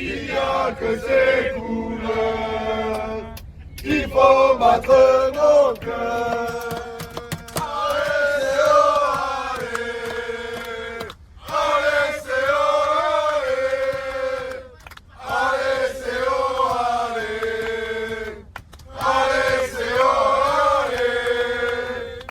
Il n'y a que ces couleurs qu'il faut battre nos cœurs. Allez, c'est oh, allez. Allez, c'est oh, allez. Allez, c'est oh, allez. Allez, c'est oh, allez.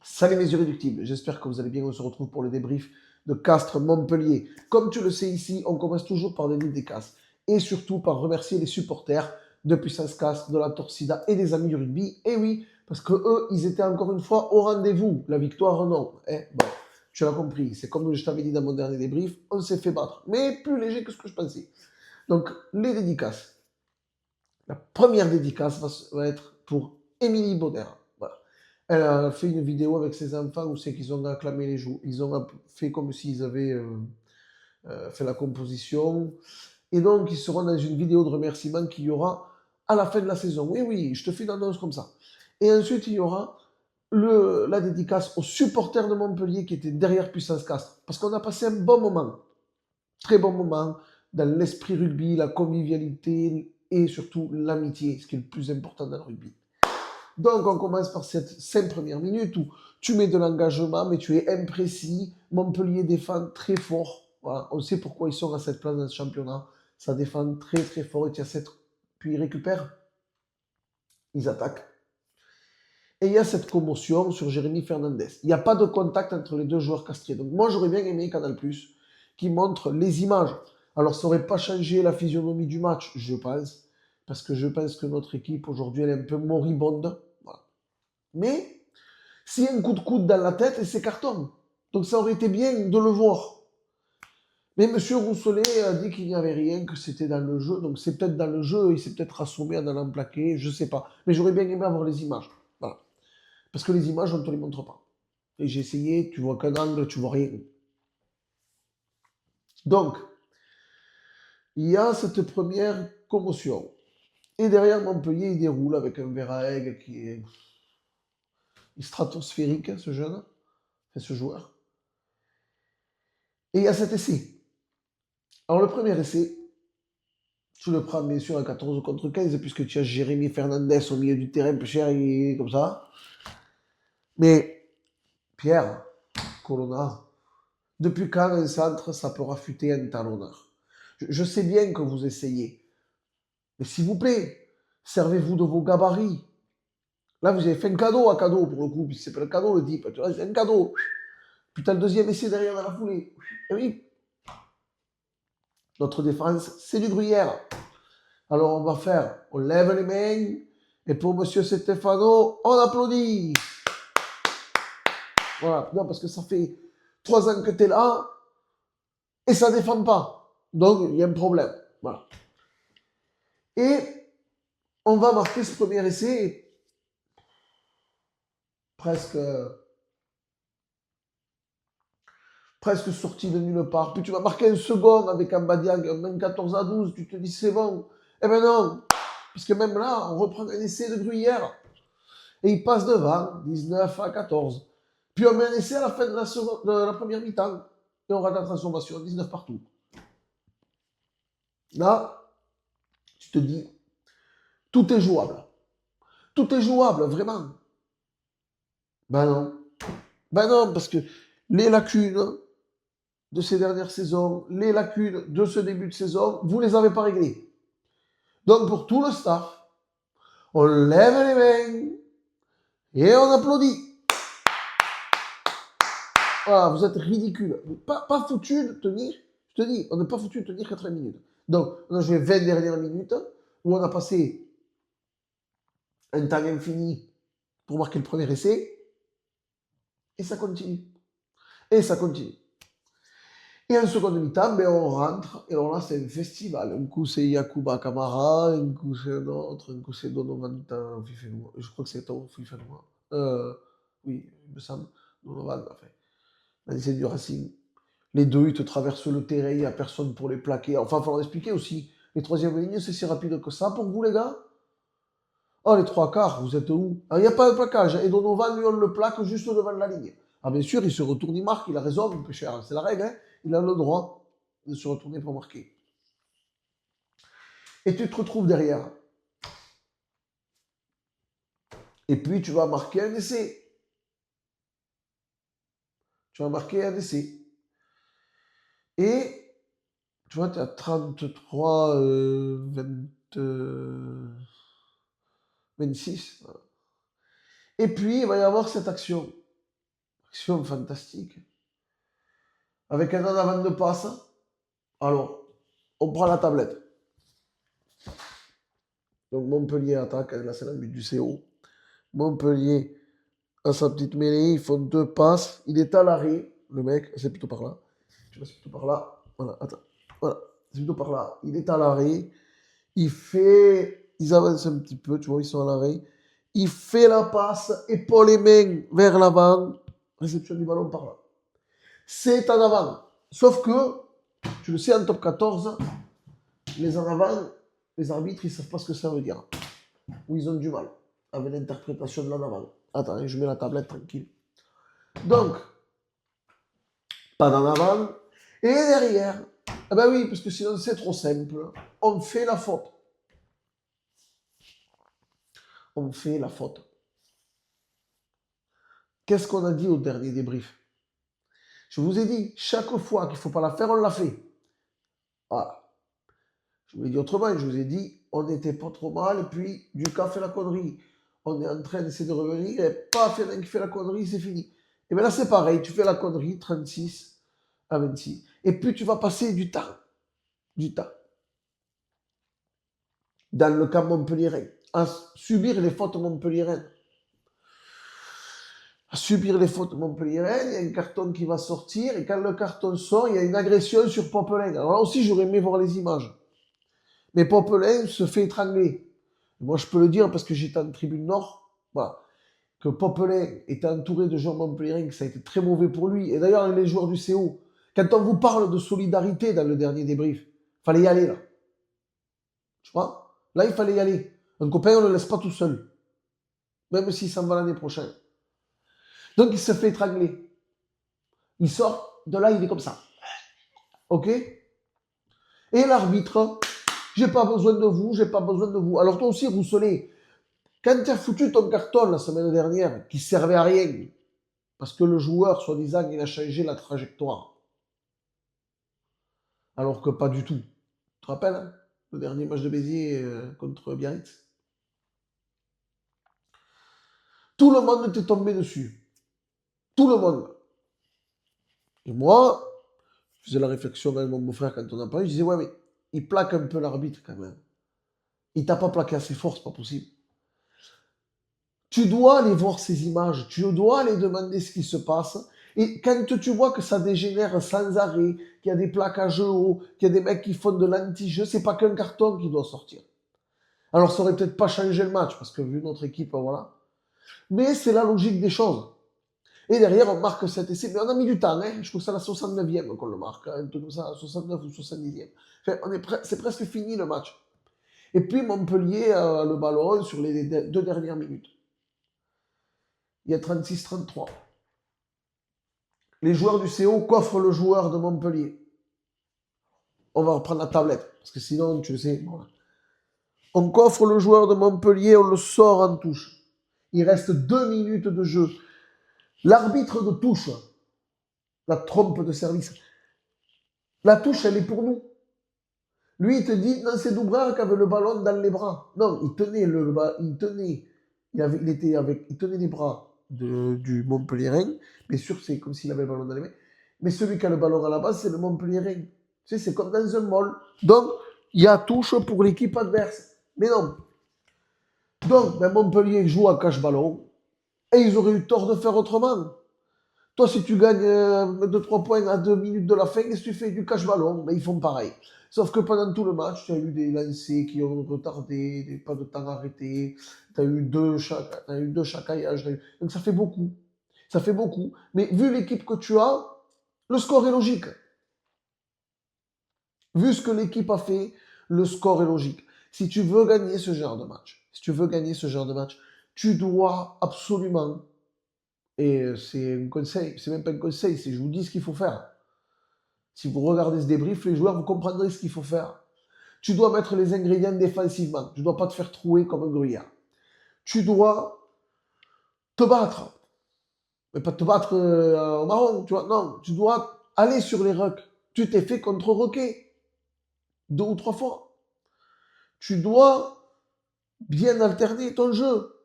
Salut mes irréductibles, j'espère que vous allez bien. On se retrouve pour le débrief de Castres-Montpellier. Comme tu le sais ici, on commence toujours par des dédicaces et surtout par remercier les supporters de Puissance Castres, de la Torcida et des amis du rugby. Et oui, parce que eux, ils étaient encore une fois au rendez-vous. La victoire, non. Bon, tu l'as compris, c'est comme je t'avais dit dans mon dernier débrief, on s'est fait battre, mais plus léger que ce que je pensais. Donc, les dédicaces. La première dédicace va être pour Émilie Bonner. Voilà. Elle a fait une vidéo avec ses enfants où c'est qu'ils ont acclamé les joues. Ils ont fait comme s'ils avaient fait la composition. Et donc, ils seront dans une vidéo de remerciement qu'il y aura à la fin de la saison. Oui, oui, je te fais une annonce comme ça. Et ensuite, il y aura la dédicace aux supporters de Montpellier qui étaient derrière Puissance Castres. Parce qu'on a passé un bon moment, très bon moment, dans l'esprit rugby, la convivialité et surtout l'amitié, ce qui est le plus important dans le rugby. Donc, on commence par cette 5 premières minutes où tu mets de l'engagement, mais tu es imprécis. Montpellier défend très fort. Voilà. On sait pourquoi ils sont à cette place dans ce championnat. Ça défend très très fort. Et tu as cette... Puis ils récupèrent. Ils attaquent. Et il y a cette commotion sur Jérémy Fernandez. Il n'y a pas de contact entre les deux joueurs castrés. Donc moi, j'aurais bien aimé Canal+, qui montre les images. Alors, ça n'aurait pas changé la physionomie du match, je pense. Parce que je pense que notre équipe, aujourd'hui, elle est un peu moribonde. Voilà. Mais, s'il y a un coup de coude dans la tête, et c'est carton. Donc ça aurait été bien de le voir. Mais M. Rousselet a dit qu'il n'y avait rien, que c'était dans le jeu. Donc c'est peut-être dans le jeu, il s'est peut-être assommé en allant plaquer, je ne sais pas. Mais j'aurais bien aimé avoir les images. Voilà. Parce que les images, on ne te les montre pas. Et j'ai essayé, tu vois qu'un angle, tu vois rien. Donc, il y a cette première commotion. Et derrière Montpellier, il déroule avec un Verhaeghe qui est stratosphérique, ce jeune, enfin, ce joueur. Et il y a cet essai. Alors le premier essai, tu le prends bien sûr à 14 contre 15, puisque tu as Jérémy Fernandez au milieu du terrain, peu cher, et comme ça. Mais, Pierre, Colonna, depuis quand un centre, ça peut rafuter un talonneur? Je sais bien que vous essayez, mais s'il vous plaît, servez-vous de vos gabarits. Là, vous avez fait un cadeau à cadeau, pour le coup, puis c'est pas le cadeau, le type, tu vois, c'est un cadeau. Puis t'as le deuxième essai derrière dans la foulée. Et oui, notre défense, c'est du gruyère. Alors on va faire, on lève les mains, et pour Monsieur Stefano, on applaudit. Voilà, non, parce que ça fait 3 ans que tu es là, et ça ne défend pas. Donc, il y a un problème. Voilà. Et on va marquer ce premier essai, presque sorti de nulle part. Puis tu vas marquer un second avec un Badiag, même 14 à 12, tu te dis c'est bon. Eh ben non, parce que même là, on reprend un essai de Gruyère. Et il passe devant, 19 à 14. Puis on met un essai à la fin de la première mi-temps. Et on rate la transformation, 19 partout. Là, tu te dis, tout est jouable. Tout est jouable, vraiment. Ben non. Ben non, parce que les lacunes de ces dernières saisons, les lacunes de ce début de saison, vous ne les avez pas réglées. Donc pour tout le staff, on lève les mains et on applaudit. Voilà, vous êtes ridicules. Pas foutu de tenir, je te dis, on n'est pas foutu de tenir 80 minutes. Donc, on a joué 20 dernières minutes, où on a passé un temps infini pour marquer le premier essai, et ça continue. Et ça continue. Et en seconde mi-temps, ben, on rentre, et alors là, c'est un festival. Un coup, c'est Yakuba Kamara, un coup, c'est un autre, un coup, c'est Donovan Fifenoa. Je crois que c'est Fifenoa. Oui, il me semble. Donovan, enfin. C'est du Racing. Les deux, ils te traversent le terrain, il n'y a personne pour les plaquer. Enfin, il faut leur expliquer aussi. Les troisièmes lignes, c'est si rapide que ça pour vous, les gars? Oh, les trois quarts, vous êtes où? Il n'y a pas de plaquage. Et Donovan, lui, on le plaque juste devant la ligne. Ah, bien sûr, il se retourne, il marque, il a raison, peu cher. C'est la règle, hein. Il a le droit de se retourner pour marquer. Et tu te retrouves derrière. Et puis, tu vas marquer un essai. Tu vas marquer un essai. Et, tu vois, tu as 33, 26. Voilà. Et puis, il va y avoir cette action. Action fantastique. Avec un en avant de passe. Alors, on prend la tablette. Donc, Montpellier attaque. Là, c'est la but du CO. Montpellier a sa petite mêlée. Ils font 2 passes. Il est à l'arrêt. Le mec, c'est plutôt par là. Je sais pas, c'est plutôt par là. Voilà, attends. Voilà, c'est plutôt par là. Il est à l'arrêt. Ils avancent un petit peu, tu vois, ils sont à l'arrêt. Il fait la passe, épaule et main vers l'avant. Réception du ballon par là. C'est en avant. Sauf que, tu le sais, en top 14, les en avant, les arbitres, ils savent pas ce que ça veut dire. Ou ils ont du mal avec l'interprétation de l'en avant. Attends, je mets la tablette tranquille. Donc, pas d'en avant. Et derrière, ah ben oui, parce que sinon c'est trop simple, on fait la faute. On fait la faute. Qu'est-ce qu'on a dit au dernier débrief? Je vous ai dit, chaque fois qu'il ne faut pas la faire, on l'a fait. Voilà. Je vous l'ai dit autrement, je vous ai dit, on n'était pas trop mal, et puis Lucas fait la connerie. On est en train d'essayer de revenir, et paf, il y en a un qui fait la connerie, c'est fini. Et bien là, c'est pareil, tu fais la connerie, 36 à 26. Et puis tu vas passer du temps. Du temps. Dans le camp montpelliérain, à subir les fautes montpelliéraines. À subir les fautes montpelliéraines, il y a un carton qui va sortir, et quand le carton sort, il y a une agression sur Popelin. Alors là aussi, j'aurais aimé voir les images. Mais Popelin se fait étrangler. Moi, je peux le dire parce que j'étais en tribune nord, voilà, que Popelin était entouré de joueurs montpelliérains, que ça a été très mauvais pour lui. Et d'ailleurs, les joueurs du CO, quand on vous parle de solidarité dans le dernier débrief, il fallait y aller là. Tu vois? Là, il fallait y aller. Un copain, on ne le laisse pas tout seul. Même s'il s'en va l'année prochaine. Donc, il se fait étrangler. Il sort de là, il est comme ça. OK? Et l'arbitre, j'ai pas besoin de vous, j'ai pas besoin de vous. Alors toi aussi, Rousselet, quand tu as foutu ton carton la semaine dernière, qui servait à rien, parce que le joueur, soi-disant, il a changé la trajectoire, alors que pas du tout. Tu te rappelles, hein, le dernier match de Béziers contre Biarritz? Tout le monde t'est tombé dessus. Tout le monde. Et moi, je faisais la réflexion avec mon beau-frère quand on en parlait, je disais, ouais, mais il plaque un peu l'arbitre quand même. Il t'a pas plaqué assez fort, c'est pas possible. Tu dois aller voir ces images, tu dois aller demander ce qui se passe. Et quand tu vois que ça dégénère sans arrêt, qu'il y a des plaquages hauts, qu'il y a des mecs qui font de l'anti-jeu, c'est pas qu'un carton qui doit sortir. Alors ça aurait peut-être pas changé le match, parce que vu notre équipe, voilà. Mais c'est la logique des choses. Et derrière, on marque cet essai. Mais on a mis du temps, hein. Je trouve que c'est à la 69e qu'on le marque, hein, un truc comme ça, 69 ou 70e. Enfin, c'est presque fini le match. Et puis Montpellier a le ballon sur les 2 dernières minutes. Il y a 36-33. Les joueurs du CO coffrent le joueur de Montpellier. On va reprendre la tablette, parce que sinon, tu le sais, voilà. On coffre le joueur de Montpellier, on le sort en touche. Il reste 2 minutes de jeu. L'arbitre de touche, la trompe de service, la touche, elle est pour nous. Lui, il te dit, non, c'est Doubrard qui avait le ballon dans les bras. Non, il tenait les bras du Montpellierin, bien sûr, c'est comme s'il avait le ballon dans les mains, mais celui qui a le ballon à la base, c'est le Montpellierin. Tu sais, c'est comme dans un mall. Donc, il y a touche pour l'équipe adverse. Mais non. Donc, Montpellier joue à cache-ballon, et ils auraient eu tort de faire autrement. Toi, si tu gagnes 2-3 points à 2 minutes de la fin, qu'est-ce que tu fais? Du cache-ballon. Ils font pareil. Sauf que pendant tout le match, tu as eu des lancers qui ont retardé, des pas de temps arrêtés, tu as eu 2 chacaillages. Donc ça fait beaucoup. Ça fait beaucoup. Mais vu l'équipe que tu as, le score est logique. Vu ce que l'équipe a fait, le score est logique. Si tu veux gagner ce genre de match, tu dois absolument, et c'est un conseil, c'est même pas un conseil, c'est je vous dis ce qu'il faut faire. Si vous regardez ce débrief, les joueurs, vous comprendrez ce qu'il faut faire. Tu dois mettre les ingrédients défensivement. Tu ne dois pas te faire trouer comme un gruyère. Tu dois te battre. Mais pas te battre au marron, tu vois. Non, tu dois aller sur les rucks. Tu t'es fait contre-roquer 2 ou 3 fois. Tu dois bien alterner ton jeu.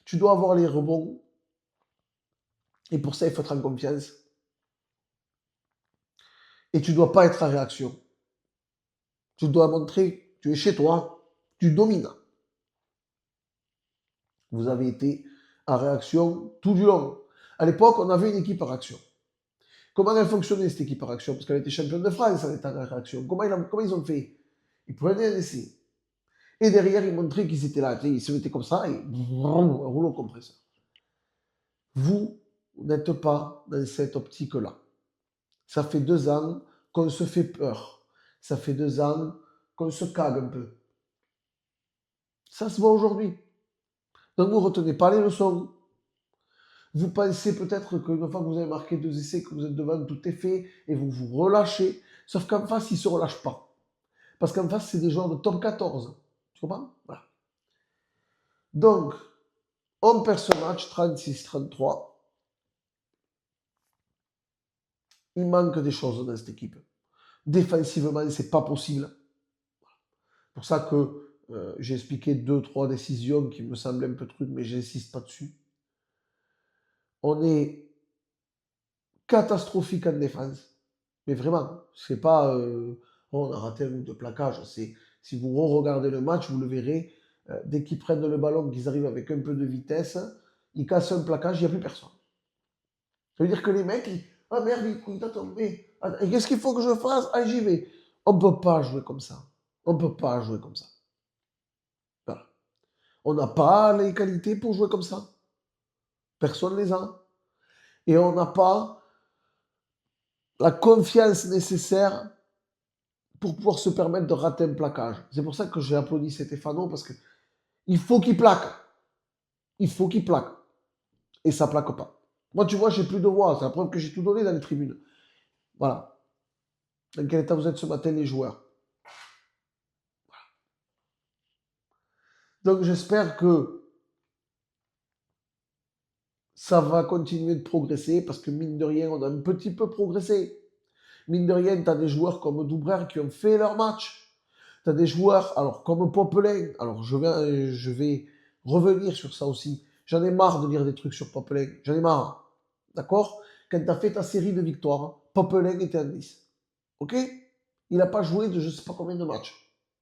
Tu dois avoir les rebonds. Et pour ça, il faut être en confiance. Et tu ne dois pas être en réaction. Tu dois montrer que tu es chez toi, tu domines. Vous avez été en réaction tout du long. À l'époque, on avait une équipe en réaction. Comment elle fonctionnait, cette équipe en réaction? Parce qu'elle était championne de France en étant en réaction. Comment ils ont fait? Ils prenaient un essai. Et derrière, ils montraient qu'ils étaient là. Ils se mettaient comme ça et un rouleau compresseur. Vous n'êtes pas dans cette optique-là. Ça fait 2 ans qu'on se fait peur. Ça fait 2 ans qu'on se cague un peu. Ça se voit aujourd'hui. Donc vous ne retenez pas les leçons. Vous pensez peut-être qu'une fois que vous avez marqué 2 essais, que vous êtes devant, tout est fait, et vous vous relâchez. Sauf qu'en face, ils ne se relâchent pas. Parce qu'en face, c'est des joueurs de top 14. Tu comprends? Voilà. Donc, on perd ce match 36-33. Il manque des choses dans cette équipe. Défensivement, c'est pas possible. C'est pour ça que j'ai expliqué 2-3 décisions qui me semblaient un peu trucs, mais j'insiste pas dessus. On est catastrophique en défense. Mais vraiment, c'est pas on a raté un ou 2 plaquages. Si vous regardez le match, vous le verrez. Dès qu'ils prennent le ballon, qu'ils arrivent avec un peu de vitesse, ils cassent un plaquage, il n'y a plus personne. Ça veut dire que les mecs, ah merde, il t'a tombé. Qu'est-ce qu'il faut que je fasse? Ah, j'y vais. On ne peut pas jouer comme ça. On ne peut pas jouer comme ça. Voilà. On n'a pas les qualités pour jouer comme ça. Personne ne les a. Et on n'a pas la confiance nécessaire pour pouvoir se permettre de rater un plaquage. C'est pour ça que j'ai applaudi Stéphano, parce qu'il faut qu'il plaque. Il faut qu'il plaque. Et ça plaque pas. Moi, tu vois, j'ai plus de voix. C'est la preuve que j'ai tout donné dans les tribunes. Voilà. Dans quel état vous êtes ce matin, les joueurs? Donc, j'espère que ça va continuer de progresser, parce que mine de rien, on a un petit peu progressé. Mine de rien, tu as des joueurs comme Doubrère qui ont fait leur match. Tu as des joueurs, alors comme Popelin, alors je vais revenir sur ça aussi. J'en ai marre de lire des trucs sur Popelin. J'en ai marre. D'accord? Quand tu as fait ta série de victoires, Popelin était en 10. Ok? Il n'a pas joué de je ne sais pas combien de matchs.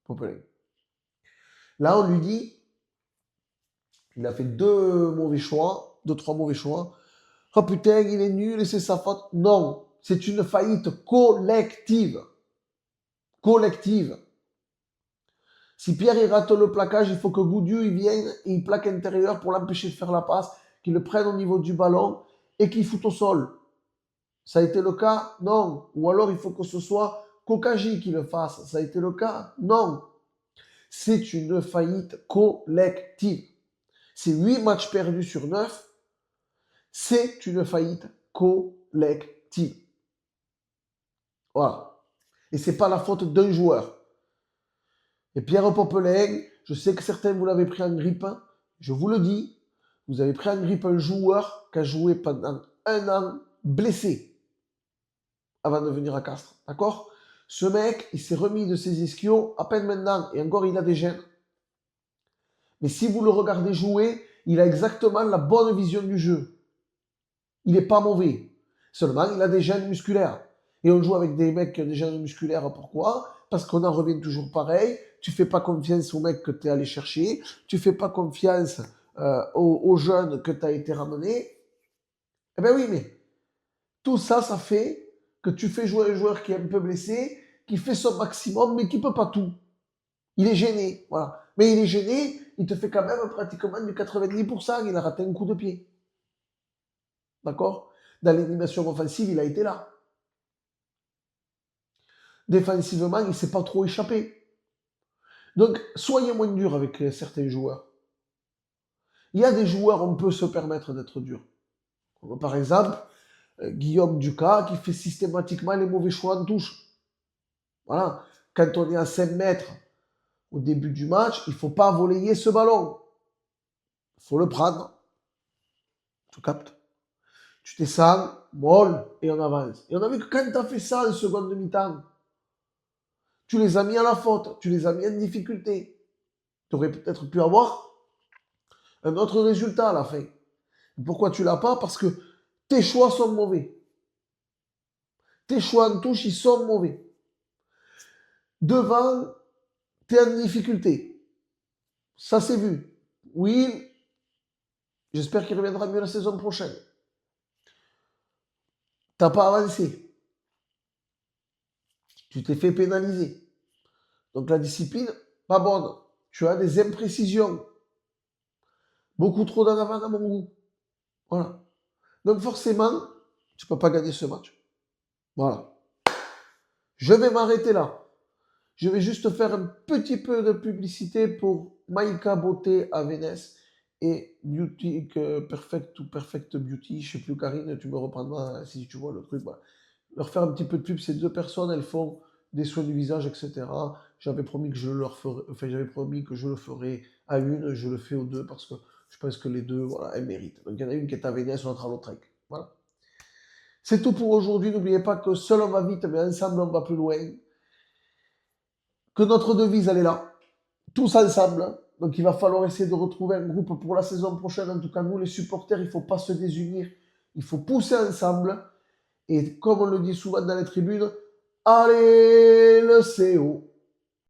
Popelin. Là, on lui dit, il a fait 2 mauvais choix, 2-3 mauvais choix. Oh putain, il est nul et c'est sa faute. Non, c'est une faillite collective. Collective. Si Pierre il rate le plaquage, il faut que Goudieu il vienne et il plaque intérieur pour l'empêcher de faire la passe, qu'il le prenne au niveau du ballon et qu'il foute au sol. Ça a été le cas? Non. Ou alors il faut que ce soit Kokagi qui le fasse. Ça a été le cas? Non. C'est une faillite collective. C'est 8 matchs perdus sur 9. C'est une faillite collective. Voilà. Et c'est pas la faute d'un joueur. Et Pierre Popelin, je sais que certains vous l'avez pris en grippe. Je vous le dis, vous avez pris en grippe un joueur qui a joué pendant 1 an blessé avant de venir à Castres. D'accord? Ce mec, il s'est remis de ses ischios à peine maintenant. Et encore, il a des gènes. Mais si vous le regardez jouer, il a exactement la bonne vision du jeu. Il n'est pas mauvais. Seulement, il a des gènes musculaires. Et on joue avec des mecs qui ont des gènes musculaires. Pourquoi? Parce qu'on en revient toujours pareil. Tu fais pas confiance aux mecs que tu es allé chercher. Tu fais pas confiance aux jeunes que tu as été ramené. Eh bien oui, mais tout ça, ça fait que tu fais jouer un joueur qui est un peu blessé, qui fait son maximum, mais qui peut pas tout. Il est gêné, voilà. Mais il est gêné, il te fait quand même pratiquement du 90%. Il a raté un coup de pied. D'accord? Dans l'animation offensive, il a été là. Défensivement, il ne s'est pas trop échappé. Donc, soyez moins dur avec certains joueurs. Il y a des joueurs, on peut se permettre d'être dur. Comme par exemple, Guillaume Ducas, qui fait systématiquement les mauvais choix en touche. Voilà. quand on est à 5 mètres au début du match, il ne faut pas voler ce ballon. Il faut le prendre. Tu captes? Tu descends, molle, et on avance. Et on a vu que quand tu as fait ça en seconde mi-temps, tu les as mis à la faute, tu les as mis en difficulté. Tu aurais peut-être pu avoir un autre résultat à la fin. Pourquoi tu l'as pas? Parce que tes choix sont mauvais. Tes choix en touche, ils sont mauvais. Devant, tu es en difficulté. Ça s'est vu. Oui, j'espère qu'il reviendra mieux la saison prochaine. T'as pas avancé. Tu t'es fait pénaliser. Donc la discipline, pas bonne. Tu as des imprécisions. Beaucoup trop d'en avant à mon goût. Voilà. Donc forcément, tu ne peux pas gagner ce match. Voilà. Je vais m'arrêter là. Je vais juste faire un petit peu de publicité pour Maïka Beauté à Vénès et Beauty Perfect ou Perfect Beauty. Je ne sais plus, Karine, tu me reprendras si tu vois le truc. Voilà. Leur faire un petit peu de pub. Ces deux personnes, elles font des soins du visage, etc. J'avais promis que je leur ferais, enfin, j'avais promis que je le ferais à une, je le fais aux deux parce que je pense que les deux, voilà, elles méritent. Donc il y en a une qui est à Vénès, l'autre à Lautrec. Voilà. C'est tout pour aujourd'hui. N'oubliez pas que seul on va vite, mais ensemble on va plus loin. Que notre devise, elle est là. Tous ensemble. Donc il va falloir essayer de retrouver un groupe pour la saison prochaine. En tout cas, nous les supporters, il ne faut pas se désunir. Il faut pousser ensemble. Et comme on le dit souvent dans les tribunes, allez le CO.